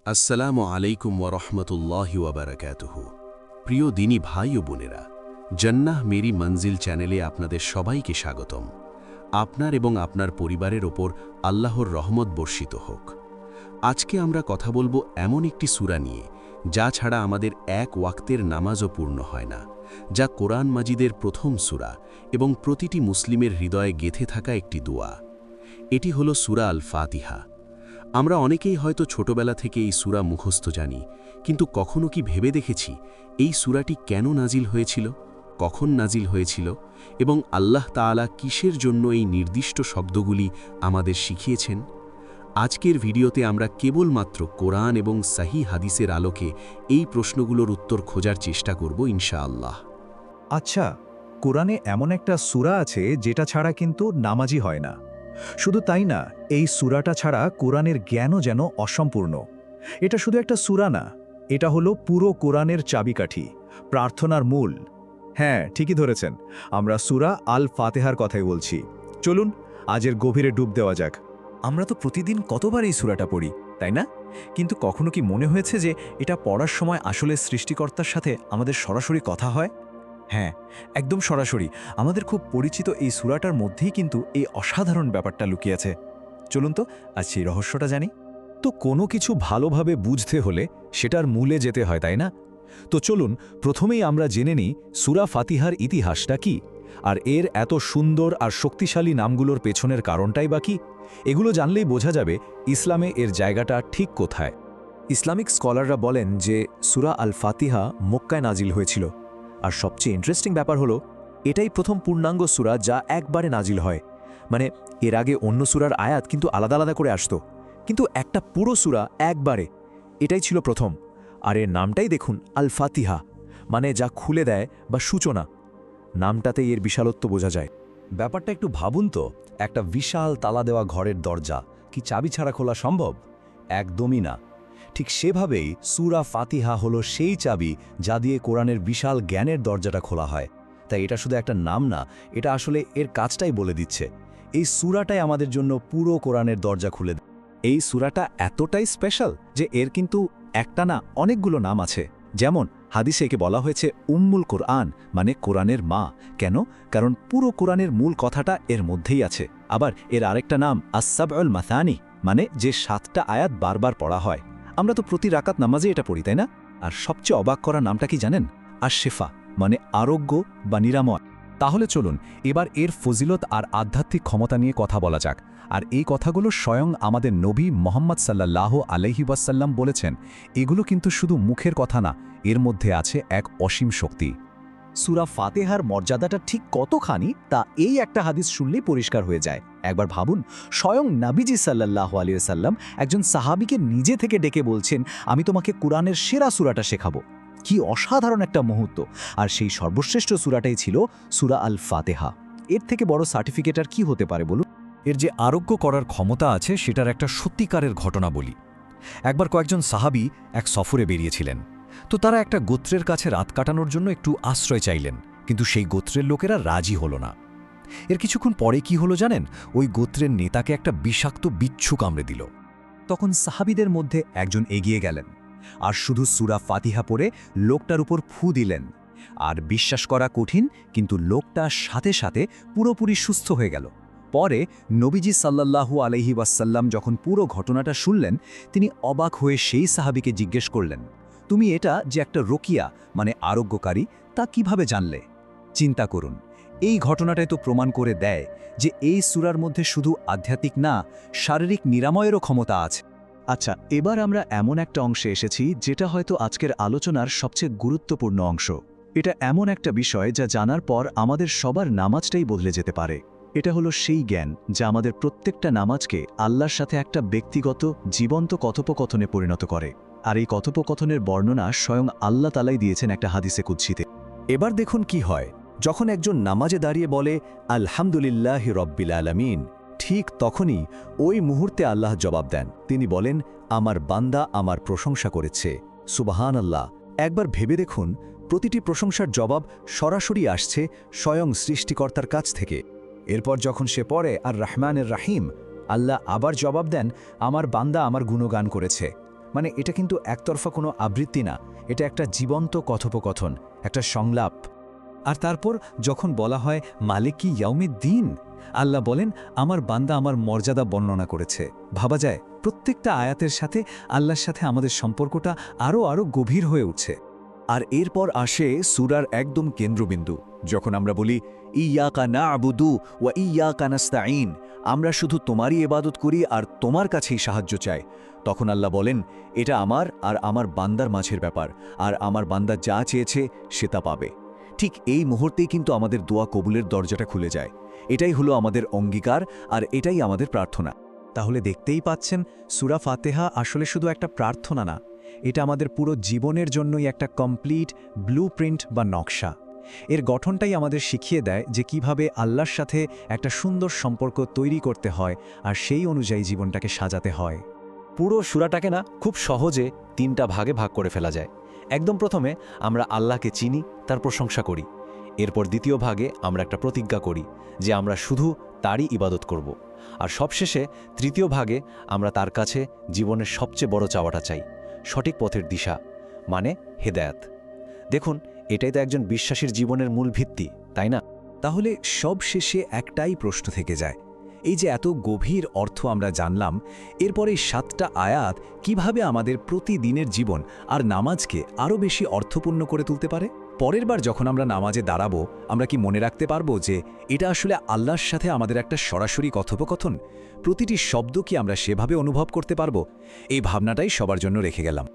আসসালামু আলাইকুম ওয়ারহমতুল্লাহি ওয়াবারাকাতুহু। প্রিয় দিনী ভাই ও বোনেরা, জান্নাহ মেরি মঞ্জিল চ্যানেলে আপনাদের সবাইকে স্বাগতম। আপনার এবং আপনার পরিবারের ওপর আল্লাহর রহমত বর্ষিত হোক। আজকে আমরা কথা বলবো এমন একটি সূরা নিয়ে, যা ছাড়া আমাদের এক ওয়াক্তের নামাজও পূর্ণ হয় না, যা কোরআন মাজিদের প্রথম সূরা এবং প্রতিটি মুসলিমের হৃদয়ে গেঁথে থাকা একটি দোয়া। এটি হলো সূরা আল ফাতিহা। আমরা অনেকেই হয়তো ছোটবেলা থেকে এই সূরা মুখস্থ জানি, কিন্তু কখনো কি ভেবে দেখেছি এই সূরাটি কেন নাজিল হয়েছিল, কখন নাজিল হয়েছিল এবং আল্লাহ তাআলা কিসের জন্য এই নির্দিষ্ট শব্দগুলি আমাদের শিখিয়েছেন? আজকের ভিডিওতে আমরা কেবলমাত্র কোরআন এবং সহিহ হাদিসের আলোকে এই প্রশ্নগুলোর উত্তর খোঁজার চেষ্টা করব ইনশাআল্লাহ। আচ্ছা, কোরআনে এমন একটা সূরা আছে যেটা ছাড়া কিন্তু নামাজই হয় না। শুধু তাই না, এই সূরাটা ছাড়া কোরআনের জ্ঞানও যেন অসম্পূর্ণ। এটা শুধু একটা সূরা না, এটা হলো পুরো কোরআনের চাবিকাঠি, প্রার্থনার মূল। হ্যাঁ, ঠিকই ধরেছেন, আমরা সূরা আল ফাতিহার কথাই বলছি। চলুন আজের গভীরে ডুব দেওয়া যাক। আমরা তো প্রতিদিন কতবার এই সূরাটা পড়ি, তাই না? কিন্তু কখনো কি মনে হয়েছে যে এটা পড়ার সময় আসলে সৃষ্টিকর্তার সাথে আমাদের সরাসরি কথা হয়? হ্যাঁ, একদম সরাসরি। আমাদের খুব পরিচিত এই সূরাটার মধ্যেই কিন্তু এই অসাধারণ ব্যাপারটা লুকিয়ে আছে। চলুন তো আজ সেই রহস্যটা জানি। তো কোনো কিছু ভালোভাবে বুঝতে হলে সেটার মূলে যেতে হয়, তাই না? তো চলুন প্রথমেই আমরা জেনে নিই সূরা ফাতিহার ইতিহাসটা কি, আর এর এত সুন্দর আর শক্তিশালী নামগুলোর পেছনের কারণটাই বা কি। এগুলো জানলেই বোঝা যাবে ইসলামে এর জায়গাটা ঠিক কোথায়। ইসলামিক স্কলাররা বলেন যে সূরা আল ফাতিহা মক্কায় নাজিল হয়েছিল। আর সবচেয়ে ইন্টারেস্টিং ব্যাপার হলো, এটাই প্রথম পূর্ণাঙ্গ সূরা যা একবারে নাজিল হয়। মানে এর আগে অন্য সূরার আয়াত কিন্তু আলাদা আলাদা করে আসতো, কিন্তু একটা পুরো সূরা একবারে, এটাই ছিল প্রথম। আর এর নামটাই দেখুন, আল ফাতিহা, মানে যা খুলে দেয় বা সূচনা। নামটাতেই এর বিশালত্ব বোঝা যায়। ব্যাপারটা একটু ভাবুন তো, একটা বিশাল তালা দেওয়া ঘরের দরজা কি চাবি ছাড়া খোলা সম্ভব? একদমই না। ঠিক সেভাবেই সূরা ফাতিহা হলো সেই চাবি যা দিয়ে কোরআনের বিশাল জ্ঞানের দরজাটা খোলা হয়। তাই এটা শুধু একটা নাম না, এটা আসলে এর কাজটাই বলে দিচ্ছে। এই সূরাটাই আমাদের জন্য পুরো কোরআনের দরজা খুলে দেয়। এই সূরাটা এতটাই স্পেশাল যে এর কিন্তু একটা না অনেকগুলো নাম আছে। যেমন হাদিসে একে বলা হয়েছে উম্মুল কোরআন, মানে কোরআনের মা। কেন? কারণ পুরো কোরআনের মূল কথাটা এর মধ্যেই আছে। আবার এর আরেকটা নাম আস-সাবউল মাসানি, মানে যে 7টা আয়াত বারবার পড়া হয়। আমরা তো প্রতি রাকাত নামাজে এটা পড়ি, তাই না? আর সবচেয়ে অবাক করা নামটা কি জানেন? আশ-শিফা, মানে আরোগ্য বা নিরাময়। তাহলে চলুন এবার এর ফজিলত আর আধ্যাত্মিক ক্ষমতা নিয়ে কথা বলা যাক। আর এই কথাগুলো স্বয়ং আমাদের নবী মুহাম্মদ সাল্লাল্লাহু আলাইহি ওয়াসাল্লাম বলেছেন। এগুলো কিন্তু শুধু মুখের কথা না, এর মধ্যে আছে এক অসীম শক্তি। সূরা ফাতিহার মর্যাদাটা ঠিক কতখানি তা এই একটা হাদিস শুনলেই পরিষ্কার হয়ে যায়। একবার ভাবুন, স্বয়ং নবীজি সাল্লাল্লাহু আলাইহি ওয়াসাল্লাম একজন সাহাবীকে নিজে থেকে ডেকে বলছেন, আমি তোমাকে কোরআনের সেরা সূরাটা শেখাবো। কি অসাধারণ একটা মুহূর্ত! আর সেই সর্বশ্রেষ্ঠ সূরাটাই ছিল সূরা আল ফাতিহা। এর থেকে বড় সার্টিফিকেট আর কি হতে পারে বলুন? এর যে আরোগ্য করার ক্ষমতা আছে সেটার একটা সত্যিকারের ঘটনা বলি। একবার কয়েকজন সাহাবী এক সফরে বেরিয়েছিলেন। তো তারা একটা গোত্রের কাছে রাত কাটানোর জন্য একটু আশ্রয় চাইলেন, কিন্তু সেই গোত্রের লোকেরা রাজি হলো না। এর কিছুক্ষণ পরে কি হলো জানেন? ওই গোত্রের নেতাকে একটা বিষাক্ত বিচ্ছু কামড়ে দিল। তখন সাহাবীদের মধ্যে একজন এগিয়ে গেলেন আর শুধু সূরা ফাতিহা পড়ে লোকটার উপর ফু দিলেন। আর বিশ্বাস করা কঠিন, কিন্তু লোকটা সাথে সাথে পুরোপুরি সুস্থ হয়ে গেল। পরে নবীজি সাল্লাল্লাহু আলাইহি ওয়াসাল্লাম যখন পুরো ঘটনাটা শুনলেন, তিনি অবাক হয়ে সেই সাহাবীকে জিজ্ঞেস করলেন, তুমি এটা যে একটা রকিয়া, মানে আরোগ্যকারী, তা কিভাবে জানলে? চিন্তা করুন, এই ঘটনাটাই তো প্রমাণ করে দেয় যে এই সূরার মধ্যে শুধু আধ্যাত্মিক না, শারীরিক নিরাময়েরও ক্ষমতা আছে। আচ্ছা, এবার আমরা এমন একটা অংশে এসেছি যেটা হয়তো আজকের আলোচনার সবচেয়ে গুরুত্বপূর্ণ অংশ। এটা এমন একটা বিষয় যা জানার পর আমাদের সবার নামাজটাই বদলে যেতে পারে। এটা হলো সেই জ্ঞান যা আমাদের প্রত্যেকটা নামাজকে আল্লাহর সাথে একটা ব্যক্তিগত জীবন্ত কথোপকথনে পরিণত করে। আর এই কথোপকথনের বর্ণনা স্বয়ং আল্লাহ তাআলাই দিয়েছেন একটা হাদিসে কুদসিতে। এবার দেখুন কি হয় যখন একজন নামাজে দাঁড়িয়ে বলে আলহামদুলিল্লাহি রব্বিল আলামিন। ঠিক তখনই ওই মুহূর্তে আল্লাহ জবাব দেন। তিনি বলেন, আমার বান্দা আমার প্রশংসা করেছে, সুবহানাল্লাহ। একবার ভেবে দেখুন, প্রতিটি প্রশংসার জবাব সরাসরি আসছে স্বয়ং সৃষ্টিকর্তার কাছ থেকে। এরপর যখন সে পড়ে আর রহমানের রাহিম, আল্লাহ আবার জবাব দেন, আমার বান্দা আমার গুণগান করেছে। মানে এটা কিন্তু একতরফা কোনো আবৃত্তি না, এটা একটা জীবন্ত কথোপকথন, একটা সংলাপ। আর তারপর যখন বলা হয় মালিকি ইয়াউমিদ্দিন, আল্লাহ বলেন আমার বান্দা আমার মর্যাদা বর্ণনা করেছে। ভাবা যায় প্রত্যেকটা আয়াতের সাথে আল্লাহর সাথে আমাদের সম্পর্কটা আরও গভীর হয়ে উঠছে। আর এরপর আসে সূরার একদম কেন্দ্রবিন্দু, যখন আমরা বলি ইয়াকা না'বুদু ওয়া ইয়াকা নাস্তাঈন, আমরা শুধু তোমারই ইবাদত করি আর তোমার কাছেই সাহায্য চাই। তখন আল্লাহ বলেন এটা আমার আর আমার বান্দার মাঝের ব্যাপার, আর আমার বান্দা যা চেয়েছে সে তা পাবে। ঠিক এই মুহূর্তেই কিন্তু আমাদের দোয়া কবুলের দরজাটা খুলে যায়। এটাই হলো আমাদের অঙ্গীকার, আর এটাই আমাদের প্রার্থনা। তাহলে দেখতেই পাচ্ছেন সূরা ফাতিহা আসলে শুধু একটা প্রার্থনা না, এটা আমাদের পুরো জীবনের জন্যই একটা কমপ্লিট ব্লুপ্রিন্ট বা নকশা। এর গঠনটাই আমাদের শিখিয়ে দেয় যে কিভাবে আল্লাহর সাথে একটা সুন্দর সম্পর্ক তৈরি করতে হয় আর সেই অনুযায়ী জীবনটাকে সাজাতে হয়। পুরো সূরাটাকে না খুব সহজে 3টা ভাগে ভাগ করে ফেলা যায়। একদম প্রথমে আমরা আল্লাহকে চিনি, তার প্রশংসা করি। এরপর দ্বিতীয় ভাগে আমরা একটা প্রতিজ্ঞা করি যে আমরা শুধু তারই ইবাদত করব। আর সবশেষে তৃতীয় ভাগে আমরা তার কাছে জীবনের সবচেয়ে বড় চাওয়াটা চাই, সঠিক পথের দিশা, মানে হেদায়েত। দেখুন, এটাই তো একজন বিশ্বাসীর জীবনের মূল ভিত্তি, তাই না? তাহলে সব শেষে একটাই প্রশ্ন থেকে যায়, এই যে এত গভীর অর্থ আমরা জানলাম, এরপরে 7টা আয়াত কিভাবে আমাদের প্রতিদিনের জীবন আর নামাজকে আরও বেশি অর্থপূর্ণ করে তুলতে পারে? পরের বার যখন আমরা নামাজে দাঁড়াবো, আমরা কি মনে রাখতে পারবো যে এটা আসলে আল্লাহর সাথে আমাদের একটা সরাসরি কথোপকথন? প্রতিটি শব্দ কি আমরা সেভাবে অনুভব করতে পারবো? এই ভাবনাটাই সবার জন্য রেখে গেলাম।